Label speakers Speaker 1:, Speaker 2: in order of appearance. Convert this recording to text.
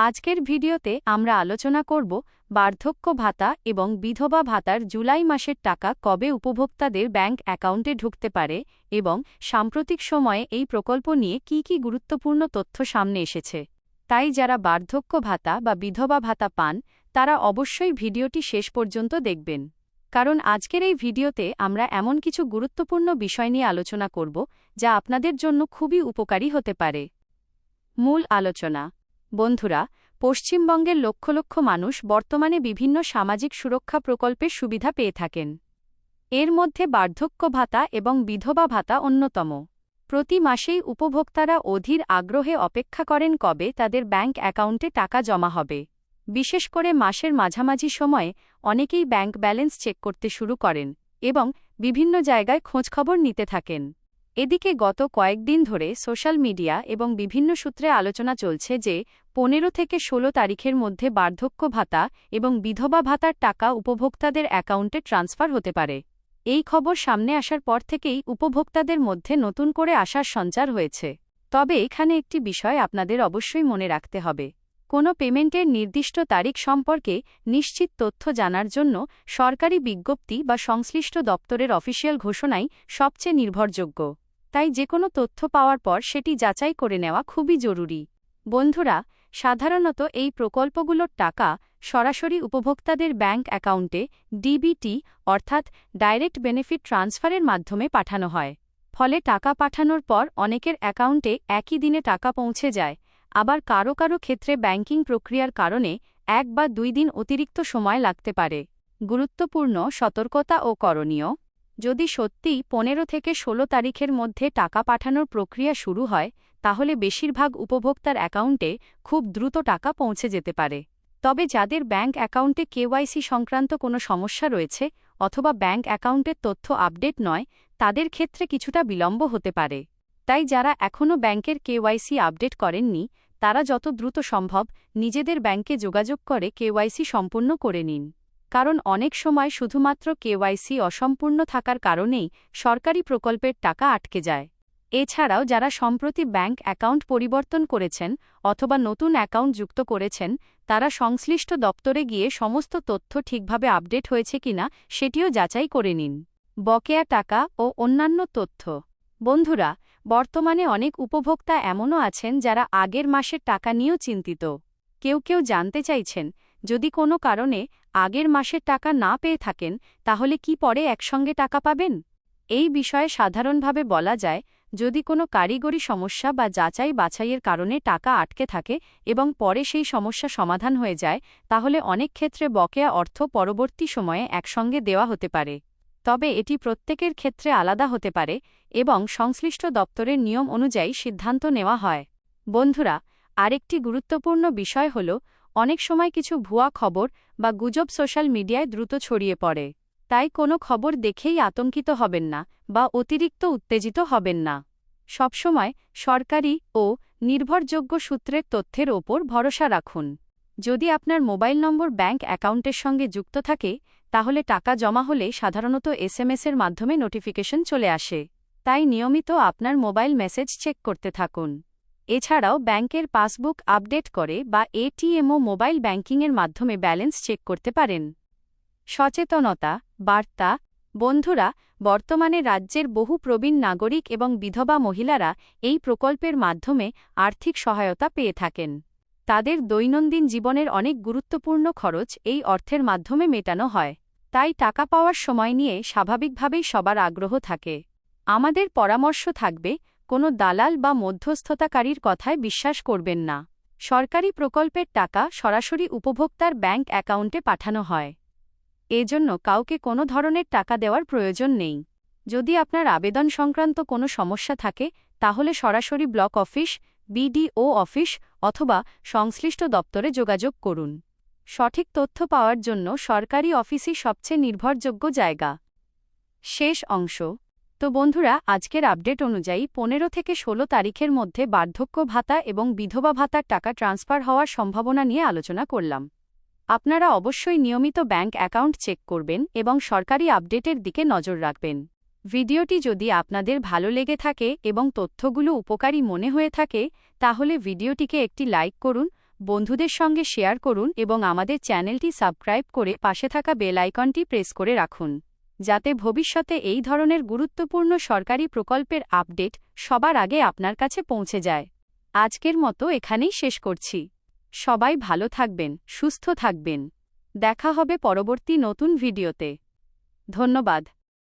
Speaker 1: আজকের ভিডিওতে আমরা আলোচনা করব বার্ধক্য ভাতা এবং বিধবা ভাতার জুলাই মাসের টাকা কবে উপভোক্তাদের ব্যাংক অ্যাকাউন্টে ঢুকতে পারে এবং সাম্প্রতিক সময়ে এই প্রকল্প নিয়ে কী গুরুত্বপূর্ণ তথ্য সামনে এসেছে। তাই যারা বার্ধক্য ভাতা বা বিধবা ভাতা পান তারা অবশ্যই ভিডিওটি শেষ পর্যন্ত দেখবেন, কারণ আজকের এই ভিডিওতে আমরা এমন কিছু গুরুত্বপূর্ণ বিষয় নিয়ে আলোচনা করব যা আপনাদের জন্য খুবই উপকারী হতে পারে। মূল আলোচনা। বন্ধুরা, পশ্চিমবঙ্গের লক্ষ লক্ষ মানুষ বর্তমানে বিভিন্ন সামাজিক সুরক্ষা প্রকল্পের সুবিধা পেয়ে থাকেন। এর মধ্যে বার্ধক্য ভাতা এবং বিধবা ভাতা অন্যতম। প্রতি মাসেই উপভোক্তারা অধীর আগ্রহে অপেক্ষা করেন কবে তাদের ব্যাংক অ্যাকাউন্টে টাকা জমা হবে। বিশেষ করে মাসের মাঝামাঝি সময়ে অনেকেই ব্যাংক ব্যালেন্স চেক করতে শুরু করেন এবং বিভিন্ন জায়গায় খোঁজখবর নিতে থাকেন। এদিকে গত কয়েকদিন ধরে সোশ্যাল মিডিয়া এবং বিভিন্ন সূত্রে আলোচনা চলছে যে 15 থেকে 16 তারিখের মধ্যে বার্ধক্য ভাতা এবং বিধবা ভাতার টাকা উপভোক্তাদের অ্যাকাউন্টে ট্রান্সফার হতে পারে। এই খবর সামনে আসার পর থেকেই উপভোক্তাদের মধ্যে নতুন করে আশার সঞ্চার হয়েছে। তবে এখানে একটি বিষয় আপনাদের অবশ্যই মনে রাখতে হবে। কোনো পেমেন্টের নির্দিষ্ট তারিখ সম্পর্কে নিশ্চিত তথ্য জানার জন্য সরকারি বিজ্ঞপ্তি বা সংশ্লিষ্ট দপ্তরের অফিসিয়াল ঘোষণাই সবচেয়ে নির্ভরযোগ্য। তাই যে কোনো তথ্য পাওয়ার পর সেটি যাচাই করে নেওয়া খুবই জরুরি। বন্ধুরা, সাধারণত এই প্রকল্পগুলোর টাকা সরাসরি উপভোক্তাদের ব্যাংক অ্যাকাউন্টে ডিবিটি অর্থাৎ ডাইরেক্ট বেনিফিট ট্রান্সফারের মাধ্যমে পাঠানো হয়। ফলে টাকা পাঠানোর পর অনেকের অ্যাকাউন্টে একই দিনে টাকা পৌঁছে যায়, আবার কারো ক্ষেত্রে ব্যাংকিং প্রক্রিয়ার কারণে 1 বা 2 দিন অতিরিক্ত সময় লাগতে পারে। গুরুত্বপূর্ণ সতর্কতা ও করণীয়। যদি সত্যিই 15 থেকে 16 তারিখের মধ্যে টাকা পাঠানোর প্রক্রিয়া শুরু হয়, তাহলে বেশিরভাগ উপভোক্তার অ্যাকাউন্টে খুব দ্রুত টাকা পৌঁছে যেতে পারে। তবে যাদের ব্যাংক অ্যাকাউন্টে কেওয়াইসি সংক্রান্ত কোনো সমস্যা রয়েছে অথবা ব্যাংক অ্যাকাউন্টের তথ্য আপডেট নয়, তাদের ক্ষেত্রে কিছুটা বিলম্ব হতে পারে। তাই যারা এখনও ব্যাংকের কেওয়াইসি আপডেট করেননি, তারা যত দ্রুত সম্ভব নিজেদের ব্যাংকে যোগাযোগ করে কেওয়াইসি সম্পূর্ণ করে নিন। কারণ অনেক সময় শুধুমাত্র কেওয়াইসি অসম্পূর্ণ থাকার কারণেই সরকারি প্রকল্পের টাকা আটকে যায়। এছাড়াও যারা সম্প্রতি ব্যাংক অ্যাকাউন্ট পরিবর্তন করেছেন অথবা নতুন অ্যাকাউন্ট যুক্ত করেছেন, তারা সংশ্লিষ্ট দপ্তরে গিয়ে সমস্ত তথ্য ঠিকভাবে আপডেট হয়েছে কিনা সেটিও যাচাই করে নিন। বকেয়া টাকা ও অন্যান্য তথ্য। বন্ধুরা, বর্তমানে অনেক উপভোক্তা এমনও আছেন যারা আগের মাসের টাকা নিয়েও চিন্তিত। কেউ জানতে চাইছেন, যদি কোনো কারণে আগের মাসের টাকা না পেয়ে থাকেন তাহলে কি পরে একসঙ্গে টাকা পাবেন? এই বিষয়ে সাধারণভাবে বলা যায়, যদি কোনো কারিগরি সমস্যা বা যাচাই বাছাইয়ের কারণে টাকা আটকে থাকে এবং পরে সেই সমস্যা সমাধান হয়ে যায়, তাহলে অনেক ক্ষেত্রে বকেয়া অর্থ পরবর্তী সময়ে একসঙ্গে দেওয়া হতে পারে। তবে এটি প্রত্যেকের ক্ষেত্রে আলাদা হতে পারে এবং সংশ্লিষ্ট দপ্তরের নিয়ম অনুযায়ী সিদ্ধান্ত নেওয়া হয়। বন্ধুরা, আরেকটি গুরুত্বপূর্ণ বিষয় হল, অনেক সময় কিছু ভুয়া খবর বা গুজব সোশ্যাল মিডিয়ায় দ্রুত ছড়িয়ে পড়ে। তাই কোনো খবর দেখেই আতঙ্কিত হবেন না বা অতিরিক্ত উত্তেজিত হবেন না। সবসময় সরকারি ও নির্ভরযোগ্য সূত্রের তথ্যের ওপর ভরসা রাখুন। যদি আপনার মোবাইল নম্বর ব্যাংক অ্যাকাউন্টের সঙ্গে যুক্ত থাকে, তাহলে টাকা জমা হলে সাধারণত এসএমএসের মাধ্যমে নোটিফিকেশন চলে আসে। তাই নিয়মিত আপনার মোবাইল মেসেজ চেক করতে থাকুন। এছাড়াও ব্যাংকের পাসবুক আপডেট করে বা এটিএম ও মোবাইল ব্যাংকিংয়ের মাধ্যমে ব্যালেন্স চেক করতে পারেন। সচেতনতা বার্তা। বন্ধুরা, বর্তমানে রাজ্যের বহু প্রবীণ নাগরিক এবং বিধবা মহিলারা এই প্রকল্পের মাধ্যমে আর্থিক সহায়তা পেয়ে থাকেন। তাদের দৈনন্দিন জীবনের অনেক গুরুত্বপূর্ণ খরচ এই অর্থের মাধ্যমে মেটানো হয়। তাই টাকা পাওয়ার সময় নিয়ে স্বাভাবিকভাবেই সবার আগ্রহ থাকে। আমাদের পরামর্শ থাকবে, কোনো দালাল বা মধ্যস্থতাকারীর কথায় বিশ্বাস করবেন না। সরকারি প্রকল্পের টাকা সরাসরি উপভোক্তার ব্যাংক অ্যাকাউন্টে পাঠানো হয়। এজন্য কাউকে কোনো ধরনের টাকা দেওয়ার প্রয়োজন নেই। যদি আপনার আবেদন সংক্রান্ত কোনো সমস্যা থাকে, তাহলে সরাসরি ব্লক অফিস, বিডিও অফিস অথবা সংশ্লিষ্ট দপ্তরে যোগাযোগ করুন। সঠিক তথ্য পাওয়ার জন্য সরকারি অফিসই সবচেয়ে নির্ভরযোগ্য জায়গা। শেষ অংশ। তো বন্ধুরা, আজকের আপডেট অনুযায়ী 15 থেকে 16 তারিখের মধ্যে বার্ধক্য ভাতা এবং বিধবা ভাতার টাকা ট্রান্সফার হওয়ার সম্ভাবনা নিয়ে আলোচনা করলাম। আপনারা অবশ্যই নিয়মিত ব্যাংক অ্যাকাউন্ট চেক করবেন এবং সরকারি আপডেটের দিকে নজর রাখবেন। ভিডিওটি যদি আপনাদের ভালো লেগে থাকে এবং তথ্যগুলো উপকারী মনে হয়ে থাকে, তাহলে ভিডিওটিকে একটি লাইক করুন, বন্ধুদের সঙ্গে শেয়ার করুন এবং আমাদের চ্যানেলটি সাবস্ক্রাইব করে পাশে থাকা বেল আইকনটি প্রেস করে রাখুন, যাতে ভবিষ্যতে এই ধরনের গুরুত্বপূর্ণ সরকারি প্রকল্পের আপডেট সবার আগে আপনার কাছে পৌঁছে যায়। আজকের মতো এখানেই শেষ করছি। সবাই ভালো থাকবেন, সুস্থ থাকবেন। দেখা হবে পরবর্তী নতুন ভিডিওতে। ধন্যবাদ।